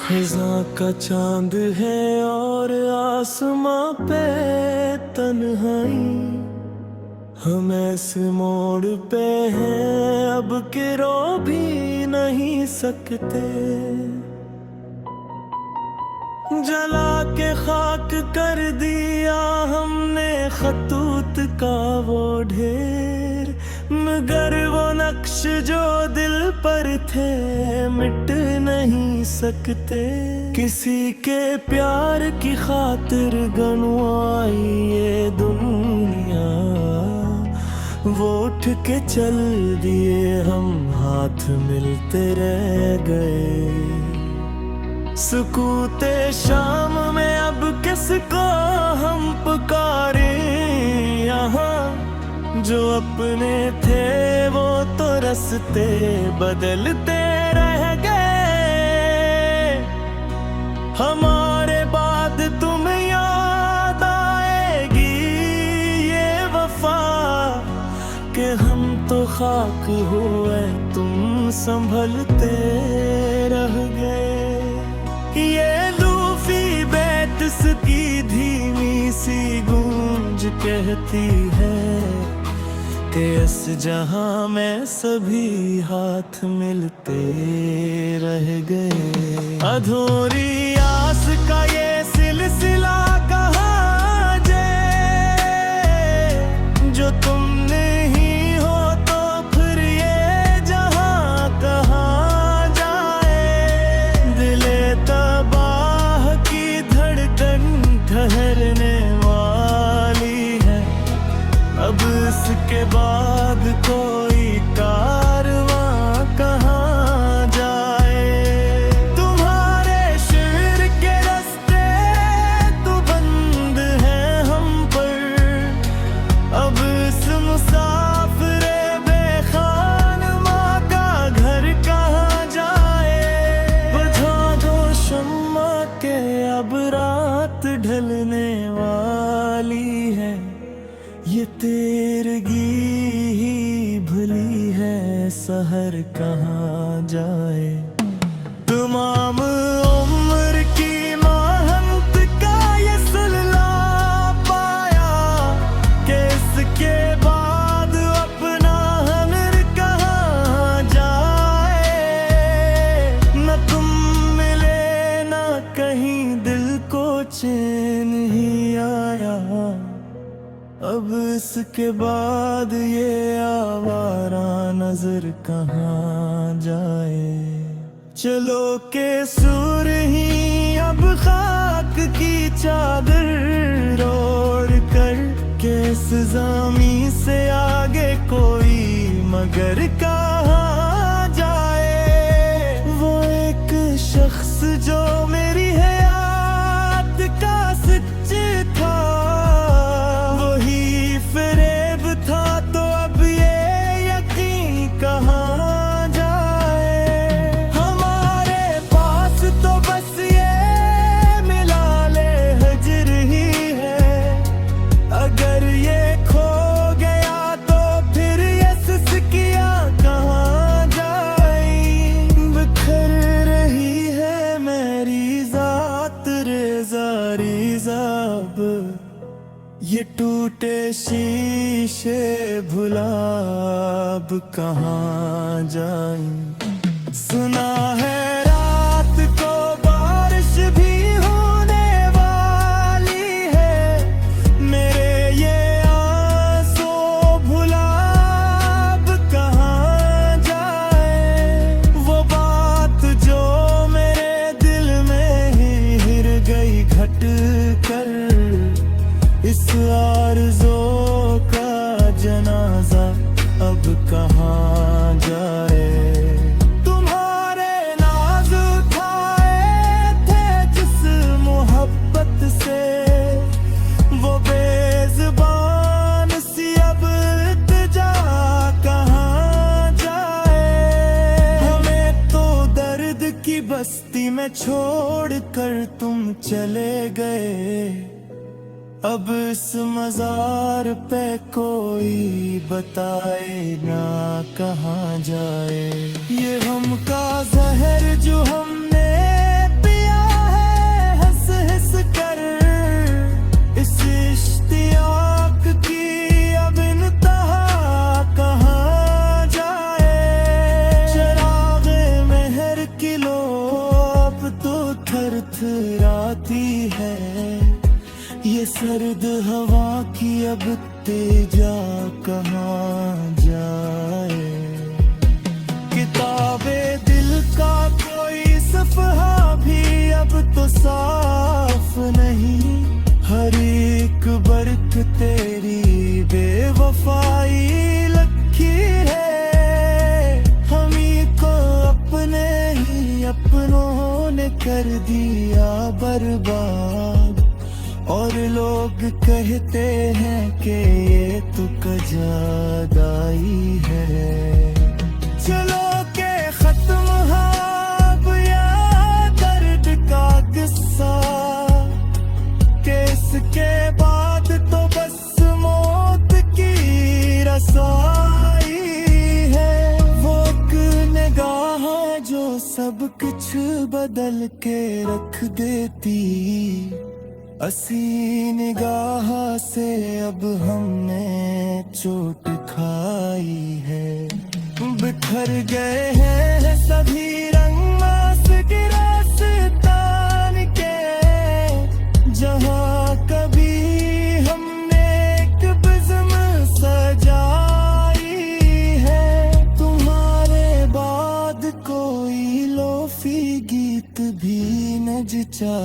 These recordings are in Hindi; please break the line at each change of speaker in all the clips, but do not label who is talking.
खज़ां का चांद है और आसमां पे तन्हाई। हम ऐसे मोड़ पे हैं अब कि रो भी नहीं सकते। जला के खाक कर दिया हमने खतूत का वो ढेर, मगर वो नक्श जो दिल पर थे मिट नहीं सकते। किसी के प्यार की खातिर गंवाई ये दुनिया, वो उठ के चल दिए हम हाथ मिलते रह गए। सुकूते शाम में अब किसको हम पुकारे, यहाँ जो अपने थे वो तो रास्ते बदलते रह गए। हमारे बाद तुम याद आएगी ये वफा, कि हम तो खाक हुए तुम संभलते रह गए। ये लूफी बेटिस की धीमी सी गूंज कहती है कि इस जहां में सभी हाथ मिलते रह गए। अधूरी आस का ये सिलसिला कहाँ जाए, जो तुम नहीं हो तो फिर ये जहां कहाँ जाए। दिले तबाह की धड़कन ठहरने वाली है, अब इसके बाद कोई कारवां कहाँ जाए। तुम्हारे शिर के रास्ते तो बंद हैं हम पर, अब इस मुसाफिरे बेखानमा का घर कहाँ जाए। बुझा दो शम्मा के अब रात ढलने वाली है, ये तेरगी ही भली है सहर कहाँ जाए। तमाम उम्र की महंत का ये सुलला पाया, कि इसके बाद अपना हमर कहाँ जाए। न तुम मिले न कहीं दिल को चैन ही आया, अब इसके बाद ये आवारा नजर कहाँ जाए। चलो के सुर ही अब खाक की चादर ओढ़ कर, के इस ज़मीं से आगे कोई मगर कहाँ जाए। वो एक शख्स जो मेरी हयात का सच था, वही फरेब था, तो अब ये यकीन कहाँ जाए। हमारे पास तो बस ये मिला ले हजर ही है, अगर ये खो गया तो फिर ये सिसकियाँ कहाँ जाए। बिखर रही है मेरी जात रेज़ा रेज़ा, अब ये टूटे शीशे भुला अब कहाँ जाएं। सुना है रात को बारिश भी होने वाली है, मेरे ये आंसू भुला अब कहाँ जाए। वो बात जो मेरे दिल में ही हिर गई घट कर, इस आरज़ू का जनाजा अब कहाँ जाए। तुम्हारे नाज़ उठाए थे जिस मोहब्बत से, वो बेज़बान सी अब इल्तिजा कहाँ जाए। हमें तो दर्द की बस्ती में छोड़ कर तुम चले गए, अब इस मजार पे कोई बताए ना कहाँ जाए। ये हम का जहर जो हमने पिया ये सर्द हवा की अब तेजा कहाँ जाए। किताबे दिल का कोई सफ़हा भी अब तो साफ नहीं। हर एक बरक तेरी बेवफाई लखी है। हमी को अपने ही अपनों ने कर दिया बर्बाद। और लोग कहते हैं कि ये तो कजादाई है। चलो के खत्म अब या दर्द का किस्सा, केस के बाद तो बस मौत की रसाई है। वो निगाह जो सब कुछ बदल के रख देती। असी निगाह से अब हमने चोट खाई है। बिखर गए हैं सभी रंग मास्क रास्तान के। जहाँ कभी हमने एक बज़्म सजाई है। तुम्हारे बाद कोई लोफी गीत भी न जचा।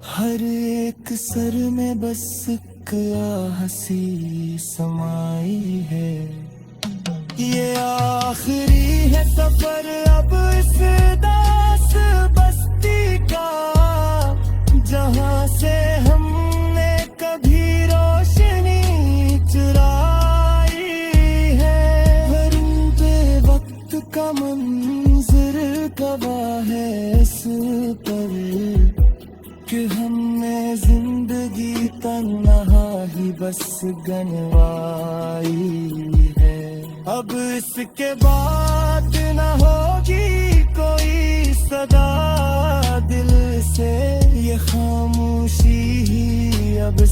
हर एक सर में बस एक हंसी समाई है। ये आखिरी है सफर अब इस दास बस्ती का। जहाँ से हमने कभी रोशनी चुराई है। हर वक्त का मंजर गवाह है इस पर कि हमने जिंदगी तन्हा ही बस गनवाई है। अब इसके बाद न होगी कोई सदा दिल से। ये खामोशी ही अब